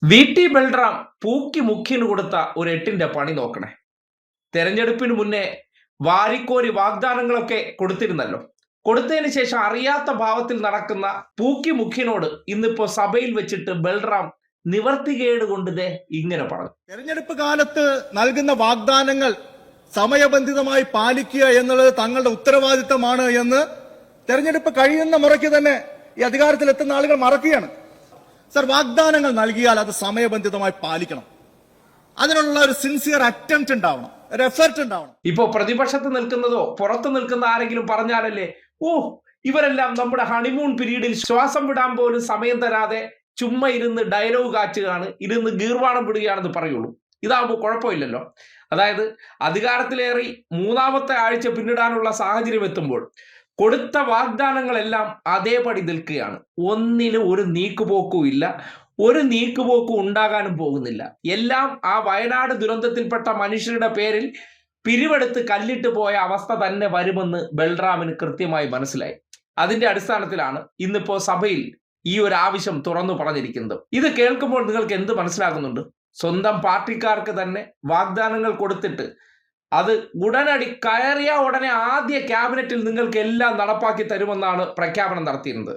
വി.ടി. ബൽറാം പൂക്കി മുഖ്യന് കൊടുത്ത ഒരു എട്ടിന്റെ പണി നോക്കണേ. തെരഞ്ഞെടുപ്പിന് മുന്നേ വാരിക്കോരി വാഗ്ദാനങ്ങളൊക്കെ കൊടുത്തിരുന്നല്ലോ. കൊടുത്തതിന് ശേഷം അറിയാത്ത ഭാവത്തിൽ നടക്കുന്ന പൂക്കി മുഖ്യനോട് ഇന്നിപ്പോ സഭയിൽ വെച്ചിട്ട് ബൽറാം നിവർത്തികേട് കൊണ്ട് ഇങ്ങനെ പറഞ്ഞു. തെരഞ്ഞെടുപ്പ് കാലത്ത് നൽകുന്ന വാഗ്ദാനങ്ങൾ സമയബന്ധിതമായി പാലിക്കുക എന്നുള്ളത് തങ്ങളുടെ ഉത്തരവാദിത്തമാണ് എന്ന് തെരഞ്ഞെടുപ്പ് കഴിയുന്ന മുറയ്ക്ക് തന്നെ ഈ അധികാരത്തിലെത്തുന്ന ആളുകൾ മറക്കുകയാണ്. സർ, വാഗ്ദാനങ്ങൾ നൽകിയാൽ അത് സമയബന്ധിതമായി പാലിക്കണം. അതിനുള്ള ഒരു സിൻസിയർ അറ്റംപ്റ്റ് ഉണ്ടാവണം, ഒരു എഫർട്ട് ഉണ്ടാവണം. ഇപ്പോ പ്രതിപക്ഷത്ത് നിൽക്കുന്നതോ പുറത്ത് നിൽക്കുന്ന ആരെങ്കിലും പറഞ്ഞാലല്ലേ ഇവരെല്ലാം നമ്മുടെ ഹണിമൂൺ പീരീഡിൽ ശ്വാസം വിടാൻ പോലും സമയം തരാതെ ചുമ്മാ ഇരുന്ന് ഡയലോഗ് കാച്ചുകയാണ്, ഇരുന്ന് ഗീർവാണം വിടുകയാണെന്ന് പറയുള്ളൂ. ഇതാകുമ്പോൾ കുഴപ്പമില്ലല്ലോ. അതായത് അധികാരത്തിലേറി മൂന്നാമത്തെ ആഴ്ച പിന്നിടാനുള്ള സാഹചര്യം എത്തുമ്പോൾ കൊടുത്ത വാഗ്ദാനങ്ങളെല്ലാം അതേപടി നിൽക്കുകയാണ്. ഒന്നിലും ഒരു നീക്കുപോക്കും ഇല്ല, ഒരു നീക്കുപോക്കും ഉണ്ടാകാനും പോകുന്നില്ല. എല്ലാം ആ വയനാട് ദുരന്തത്തിൽപ്പെട്ട മനുഷ്യരുടെ പേരിൽ പിരിവെടുത്ത് കല്ലിട്ട് പോയ അവസ്ഥ തന്നെ വരുമെന്ന് ബൽറാമിന് കൃത്യമായി മനസ്സിലായി. അതിന്റെ അടിസ്ഥാനത്തിലാണ് ഇന്നിപ്പോ സഭയിൽ ഈ ഒരു ആവശ്യം തുറന്നു പറഞ്ഞിരിക്കുന്നത്. ഇത് കേൾക്കുമ്പോൾ നിങ്ങൾക്ക് എന്ത് മനസ്സിലാകുന്നുണ്ട്? സ്വന്തം പാർട്ടിക്കാർക്ക് തന്നെ വാഗ്ദാനങ്ങൾ കൊടുത്തിട്ട് അത് ഉടനടി കയറിയ ഉടനെ ആദ്യ ക്യാബിനറ്റിൽ നിങ്ങൾക്ക് എല്ലാം നടപ്പാക്കി തരുമെന്നാണ് പ്രഖ്യാപനം നടത്തിയിരുന്നത്.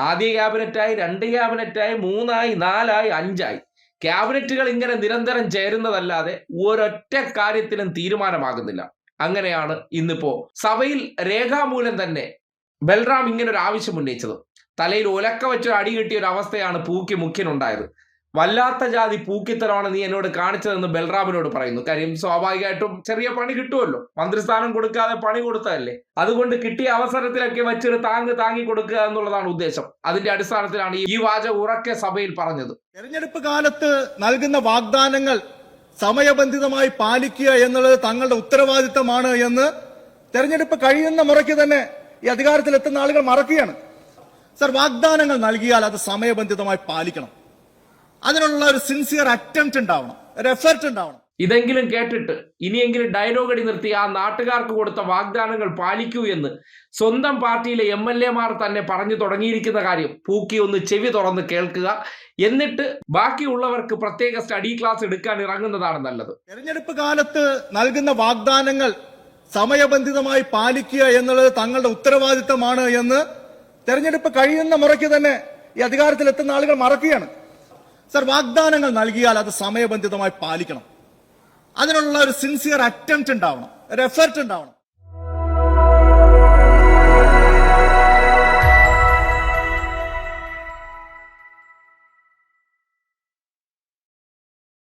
ആദ്യ ക്യാബിനറ്റായി, 2 ക്യാബിനറ്റായി, 3ആയി, 4ആയി, 5ആയി ക്യാബിനറ്റുകൾ ഇങ്ങനെ നിരന്തരം ചേരുന്നതല്ലാതെ ഒരൊറ്റ കാര്യത്തിലും തീരുമാനമാകുന്നില്ല. അങ്ങനെയാണ് ഇന്നിപ്പോ സഭയിൽ രേഖാമൂലം തന്നെ ബൽറാം ഇങ്ങനെ ഒരു ആവശ്യം ഉന്നയിച്ചത്. തലയിൽ ഒലക്ക വെച്ച് അടി കിട്ടിയ ഒരു അവസ്ഥയാണ് പൂക്കി മുഖ്യനുണ്ടായത്. വല്ലാത്ത ജാതി പൂക്കിത്തരമാണ് നീ എന്നോട് കാണിച്ചതെന്ന് ബൽറാമിനോട് പറയുന്നു. കാര്യം സ്വാഭാവികമായിട്ടും ചെറിയ പണി കിട്ടുമല്ലോ, മന്ത്രിസ്ഥാനം കൊടുക്കാതെ പണി കൊടുത്തതല്ലേ. അതുകൊണ്ട് കിട്ടിയ അവസരത്തിലൊക്കെ വെച്ചൊരു താങ്ങി കൊടുക്കുക എന്നുള്ളതാണ് ഉദ്ദേശം. അതിന്റെ അടിസ്ഥാനത്തിലാണ് ഈ വാചകം ഉറക്കെ സഭയിൽ പറഞ്ഞത്. തെരഞ്ഞെടുപ്പ് കാലത്ത് നൽകുന്ന വാഗ്ദാനങ്ങൾ സമയബന്ധിതമായി പാലിക്കുക എന്നുള്ളത് തങ്ങളുടെ ഉത്തരവാദിത്തമാണ് എന്ന് തെരഞ്ഞെടുപ്പ് കഴിയുന്ന മുറയ്ക്ക് തന്നെ ഈ അധികാരത്തിലെത്തുന്ന ആളുകൾ മറക്കുകയാണ്. സർ, വാഗ്ദാനങ്ങൾ നൽകിയാൽ അത് സമയബന്ധിതമായി പാലിക്കണം. അതിനുള്ള ഒരു സിൻസിയർ അറ്റംപ്റ്റ് ഉണ്ടാവണം, ഒരു എഫർട്ട് ഉണ്ടാവണം. ഇതെങ്കിലും കേട്ടിട്ട് ഇനിയെങ്കിലും ഡയലോഗ് അടി നിർത്തി ആ നാട്ടുകാർക്ക് കൊടുത്ത വാഗ്ദാനങ്ങൾ പാലിക്കൂ എന്ന് സ്വന്തം പാർട്ടിയിലെ MLA-മാർ തന്നെ പറഞ്ഞു തുടങ്ങിയിരിക്കുന്ന കാര്യം പൂക്കി ഒന്ന് ചെവി തുറന്ന് കേൾക്കുക. എന്നിട്ട് ബാക്കിയുള്ളവർക്ക് പ്രത്യേക സ്റ്റഡി ക്ലാസ് എടുക്കാൻ ഇറങ്ങുന്നതാണ് നല്ലത്. തെരഞ്ഞെടുപ്പ് കാലത്ത് നൽകുന്ന വാഗ്ദാനങ്ങൾ സമയബന്ധിതമായി പാലിക്കുക എന്നുള്ളത് തങ്ങളുടെ ഉത്തരവാദിത്തമാണ് എന്ന് തെരഞ്ഞെടുപ്പ് കഴിയുന്ന മുറയ്ക്ക് തന്നെ ഈ അധികാരത്തിലെത്തുന്ന ആളുകൾ മറക്കുകയാണ്. സർ, വാഗ്ദാനങ്ങൾ നൽകിയാൽ അത് സമയബന്ധിതമായി പാലിക്കണം. അതിനുള്ള ഒരു സിൻസിയർ അറ്റംപ്റ്റ് ഉണ്ടാവണം, ഒരു എഫർട്ട് ഉണ്ടാവണം.